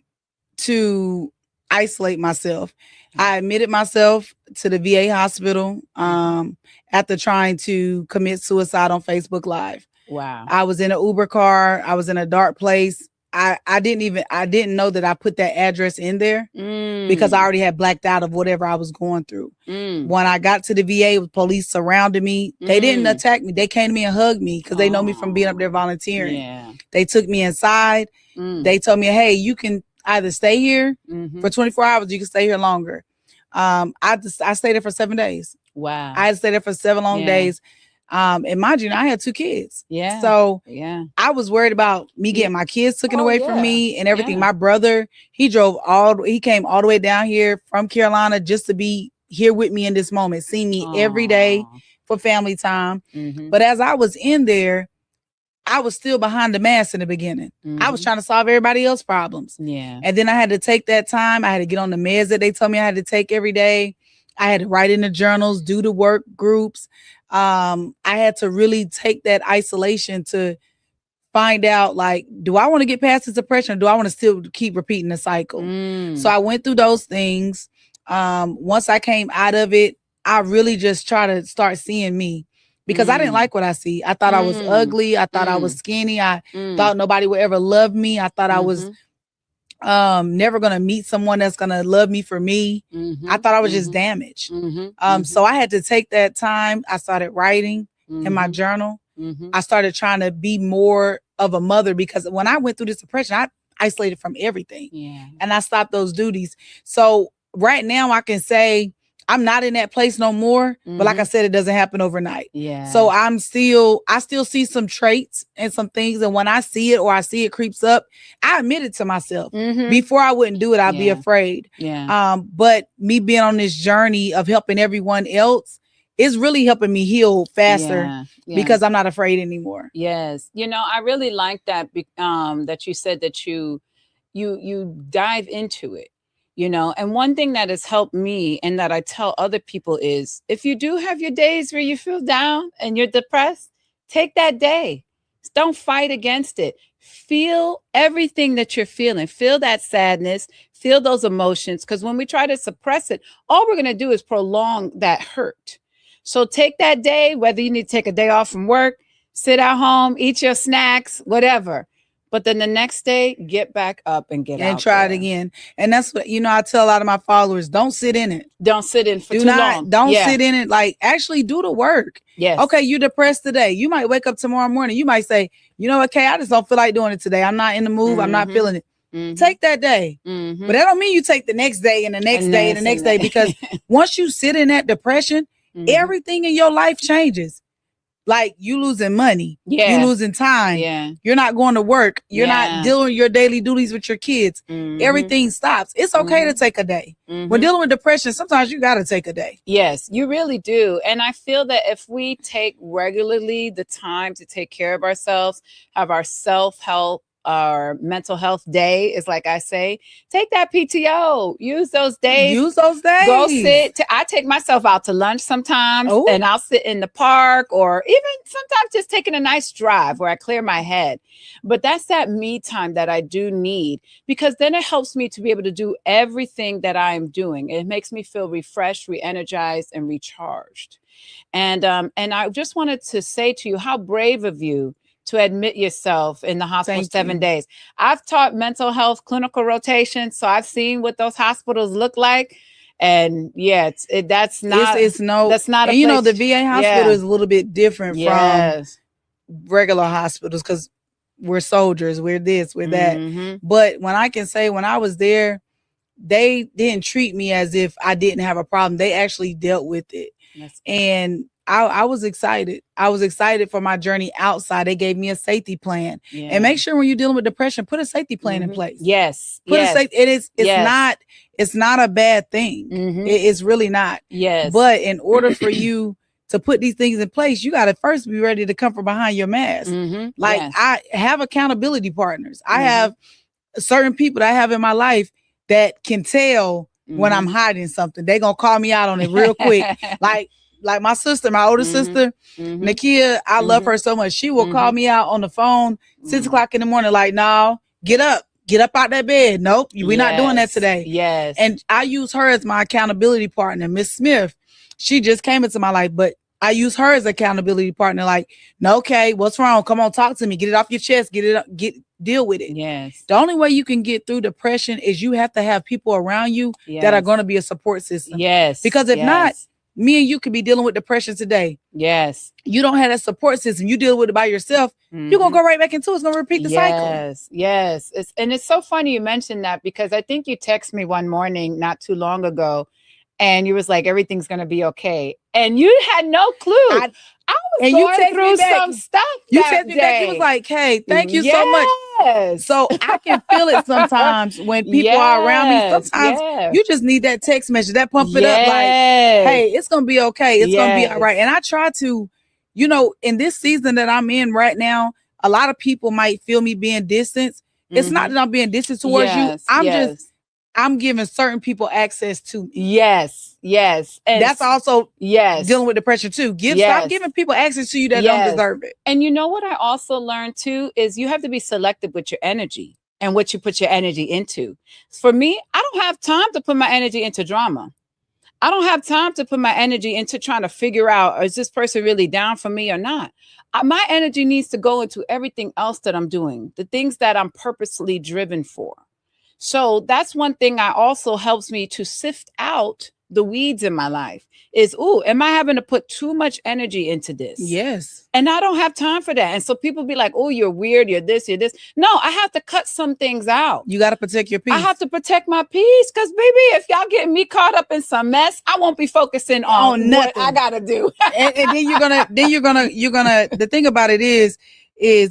to isolate myself. I admitted myself to the VA hospital after trying to commit suicide on Facebook Live. Wow. I was in an Uber car. I was in a dark place. I didn't know that I put that address in there because I already had blacked out of whatever I was going through. When I got to the VA, with police surrounded me. They didn't attack me. They came to me and hugged me because they know me from being up there volunteering. Yeah. They took me inside. They told me, hey, you can either stay here for 24 hours, you can stay here longer. I stayed there for 7 days. Wow. I had to stay there for 7 long days. And mind you, I had 2 kids. Yeah. So I was worried about me getting my kids taken away from me and everything. Yeah. My brother, he came all the way down here from Carolina just to be here with me in this moment, see me every day for family time. But as I was in there, I was still behind the mask in the beginning. I was trying to solve everybody else's problems. Yeah. And then I had to take that time. I had to get on the meds that they told me I had to take every day. I had to write in the journals, do the work groups. I had to really take that isolation to find out, like, do I want to get past this depression or do I want to still keep repeating the cycle? So I went through those things. Once I came out of it, I really just try to start seeing me, because I didn't like what I see. I thought I was ugly. I thought I was skinny. I thought nobody would ever love me. I thought I was never going to meet someone that's going to love me for me. I thought I was just damaged. So I had to take that time. I started writing in my journal. I started trying to be more of a mother, because when I went through this depression, I isolated from everything. And I stopped those duties. So right now I can say I'm not in that place no more. But like I said, it doesn't happen overnight. So I still see some traits and some things. And when I see it or I see it creeps up, I admit it to myself. Before I wouldn't do it, I'd be afraid. But me being on this journey of helping everyone else is really helping me heal faster because I'm not afraid anymore. Yes. You know, I really like that, that you said that you dive into it. You know, and one thing that has helped me and that I tell other people is, if you do have your days where you feel down and you're depressed, take that day. Don't fight against it. Feel everything that you're feeling. Feel that sadness. Feel those emotions. Because when we try to suppress it, all we're going to do is prolong that hurt. So take that day, whether you need to take a day off from work, sit at home, eat your snacks, whatever. But then the next day, get back up and get out and try there. it again. And that's what, you know, I tell a lot of my followers, don't sit in it. Don't sit in for too long. Don't sit in it. Like, actually do the work. Yes. Okay, you're depressed today. You might wake up tomorrow morning. You might say, you know what, Kay, I just don't feel like doing it today. I'm not in the mood. I'm not feeling it. Take that day. But that don't mean you take the next day and the next day and the next day, because once you sit in that depression, everything in your life changes. Like, you losing money, you losing time, you're not going to work, you're not dealing your daily duties with your kids. Everything stops. It's okay to take a day. When dealing with depression, sometimes you got to take a day. Yes, you really do. And I feel that if we take regularly the time to take care of ourselves, have our self-help, our mental health day, is like I say, take that PTO, use those days, go sit. I take myself out to lunch sometimes, and I'll sit in the park, or even sometimes just taking a nice drive where I clear my head. But that's that me time that I do need, because then it helps me to be able to do everything that I am doing. It makes me feel refreshed, re-energized, and recharged. And I just wanted to say to you, how brave of you to admit yourself in the hospital 7 days. I've taught mental health clinical rotation, so I've seen what those hospitals look like. And that's not and you know, the VA hospital is a little bit different from regular hospitals, because we're soldiers, we're this, we're that. But when I was there, they didn't treat me as if I didn't have a problem. They actually dealt with it. And I was excited. I was excited for my journey outside. They gave me a safety plan. And make sure when you're dealing with depression, put a safety plan in place. Put a safety. It's not a bad thing. It's really not. But in order for you to put these things in place, you got to first be ready to come from behind your mask. I have accountability partners. I have certain people that I have in my life that can tell when I'm hiding something. They're going to call me out on it real quick. Like my sister, my older sister, Nakia, I love her so much. She will call me out on the phone 6 o'clock in the morning, like, no, get up out that bed. Nope, we're not doing that today. And I use her as my accountability partner. Miss Smith, she just came into my life, but I use her as accountability partner. Like, no, okay, what's wrong? Come on, talk to me. Get it off your chest. Deal with it. The only way you can get through depression is you have to have people around you that are going to be a support system. Because if not, me and you could be dealing with depression today. You don't have that support system. You deal with it by yourself. You're going to go right back into it. It's going to repeat the cycle. It's so funny you mentioned that, because I think you texted me one morning not too long ago, and you was like, everything's going to be okay. And you had no clue. I was going through some stuff. You texted me back. You was like, hey, thank you so much. So I can feel it sometimes when people are around me. Sometimes you just need that text message, that pump it up, like, hey, it's going to be okay. It's going to be all right. And I try to, you know, in this season that I'm in right now, a lot of people might feel me being distant. It's not that I'm being distant towards you. I'm just I'm giving certain people access to. Yes. And that's also yes, dealing with depression too. Stop giving people access to you that don't deserve it. And you know what I also learned too is you have to be selective with your energy and what you put your energy into. For me, I don't have time to put my energy into drama. I don't have time to put my energy into trying to figure out, is this person really down for me or not? My energy needs to go into everything else that I'm doing, the things that I'm purposely driven for. So that's one thing I also helps me to sift out the weeds in my life is, am I having to put too much energy into this? Yes. And I don't have time for that. And so people be like, oh, you're weird. You're this, you're this. No, I have to cut some things out. You got to protect your peace. I have to protect my peace. Because baby, if y'all get me caught up in some mess, I won't be focusing on nothing. What I got to do. and then you're gonna, the thing about it is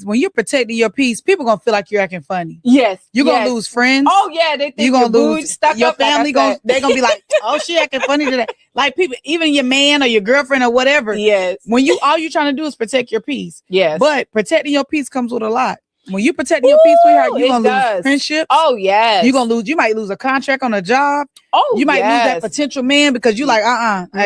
when you're protecting your peace, people gonna feel like you're acting funny. Yes. You're gonna lose friends. Oh yeah. They think you're gonna lose stuck your up, family. They're gonna be like, oh, she acting funny today. Like people, even your man or your girlfriend or whatever. Yes. When all you're trying to do is protect your peace. Yes. But protecting your peace comes with a lot. When you protecting your peace, sweetheart, you're gonna lose friendships. Oh yes. You might lose a contract on a job. Oh, you might lose that potential man because you like,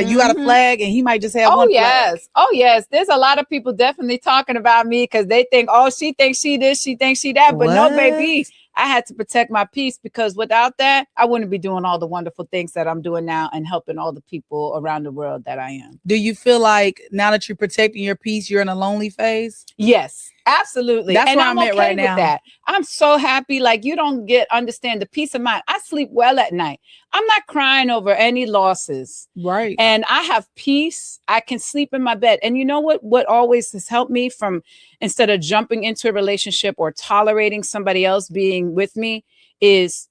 you got a flag and he might just have one flag. Oh yes. There's a lot of people definitely talking about me because they think, she thinks she this, she thinks she that. But no, baby, I had to protect my peace because without that, I wouldn't be doing all the wonderful things that I'm doing now and helping all the people around the world that I am. Do you feel like now that you're protecting your peace, you're in a lonely phase? Yes. Absolutely. That's where I'm at okay right now. That. I'm so happy. Like you don't understand the peace of mind. I sleep well at night. I'm not crying over any losses. Right. And I have peace. I can sleep in my bed. And you know what always has helped me from instead of jumping into a relationship or tolerating somebody else being with me is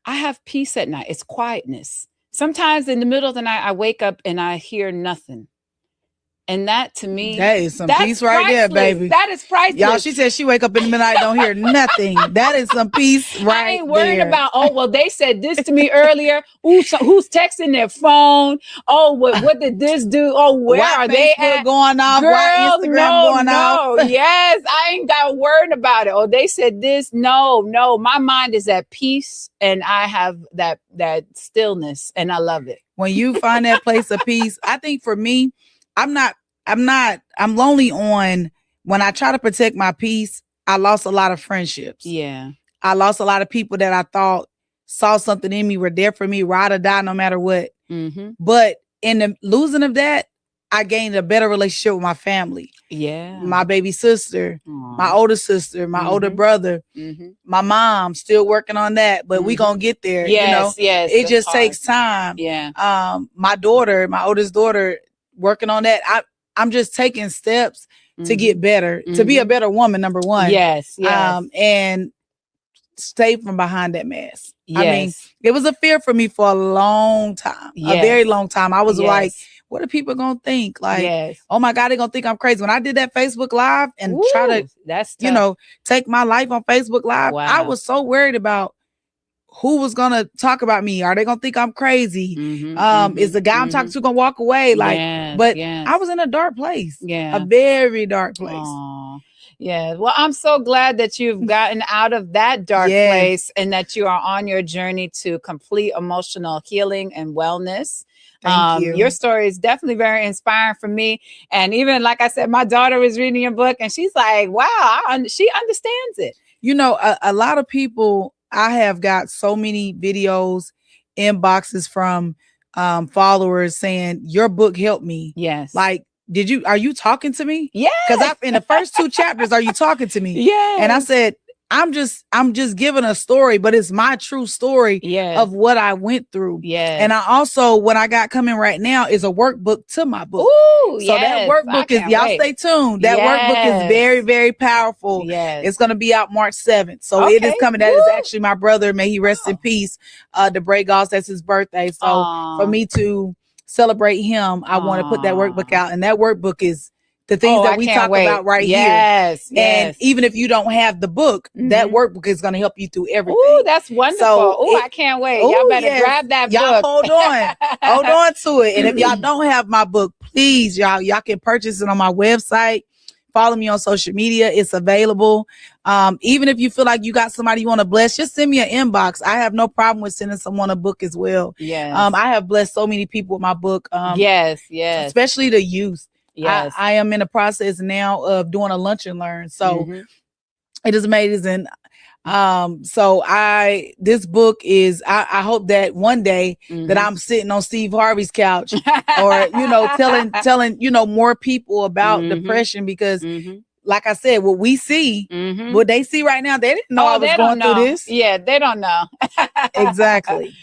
I have peace at night. It's quietness. Sometimes in the middle of the night, I wake up and I hear nothing. And that to me, that is some peace right there, baby. That is priceless. Y'all, she said she wake up in the midnight, don't hear nothing. That is some peace right there. I ain't worried about, they said this to me earlier. Who's texting their phone? Oh, what did this do? Oh, where are they at? Going off? Girl, Instagram going off? Yes, I ain't got word about it. Oh, they said this. No, my mind is at peace and I have that stillness and I love it. When you find that place of peace, I think for me, I'm lonely on when I try to protect my peace. I lost a lot of friendships. Yeah. I lost a lot of people that I thought saw something in me, were there for me, ride or die, no matter what. Mm-hmm. But in the losing of that, I gained a better relationship with my family. Yeah. My baby sister, my older sister, my older brother, my mom, still working on that, but we gonna get there. Yes, it just takes time. Yeah. My oldest daughter, working on that. I'm just taking steps to get better, to be a better woman, number one. Yes. And stay from behind that mask. Yes. I mean, it was a fear for me for a long time, a very long time. I was like, what are people going to think? Like, oh my God, they're going to think I'm crazy. When I did that Facebook Live and try to, take my life on Facebook Live, I was so worried about who was gonna talk about me? Are they gonna think I'm crazy? Is the guy I'm talking to gonna walk away? I was in a dark place. A very dark place. Aww. Yeah. Well, I'm so glad that you've gotten out of that dark place and that you are on your journey to complete emotional healing and wellness. Thank you. Your story is definitely very inspiring for me. And even like I said, my daughter was reading your book and she's like, wow, she understands it. A lot of people, I have got so many videos, inboxes from followers saying your book helped me. Yes. Like, are you talking to me? Yeah. Because in the first 2 chapters, are you talking to me? Yeah. And I said, I'm just giving a story, but it's my true story of what I went through. Yeah. And I also, what I got coming right now is a workbook to my book. Ooh, so that workbook stay tuned. That workbook is very, very powerful. Yes. It's going to be out March 7th. So it is coming. That is actually my brother. May he rest in peace. DeBray Goss, that's his birthday. So for me to celebrate him, I want to put that workbook out. And that workbook is the things that we talk about right here. Yes. And even if you don't have the book, that workbook is going to help you through everything. Ooh, that's wonderful. So I can't wait. Y'all better grab that book. Hold on. Hold on to it. And if y'all Mm-hmm. don't have my book, please, y'all can purchase it on my website, follow me on social media. It's available. Even if you feel like you got somebody you want to bless, just send me an inbox. I have no problem with sending someone a book as well. Yes. I have blessed so many people with my book. Yes. Especially the youth. Yes. I am in the process now of doing a lunch and learn. So it is amazing. This book is, I hope that one day that I'm sitting on Steve Harvey's couch or, telling, more people about depression, because like I said, what we see, what they see right now, they didn't know I was going through this. Yeah, they don't know. Exactly.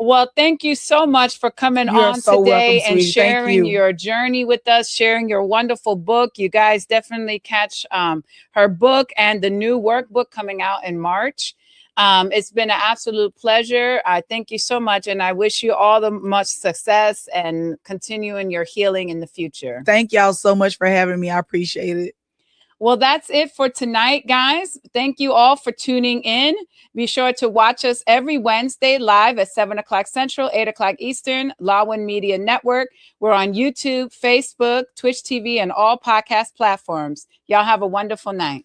Well, thank you so much for coming You're on so today welcome, and sweetie. Thank sharing you. your journey with us, sharing your wonderful book. You guys definitely catch her book and the new workbook coming out in March. It's been an absolute pleasure. I thank you so much, and I wish you all the much success and continuing your healing in the future. Thank y'all so much for having me. I appreciate it. Well, that's it for tonight, guys. Thank you all for tuning in. Be sure to watch us every Wednesday live at 7 o'clock Central, 8 o'clock Eastern, Lawin Media Network. We're on YouTube, Facebook, Twitch TV, and all podcast platforms. Y'all have a wonderful night.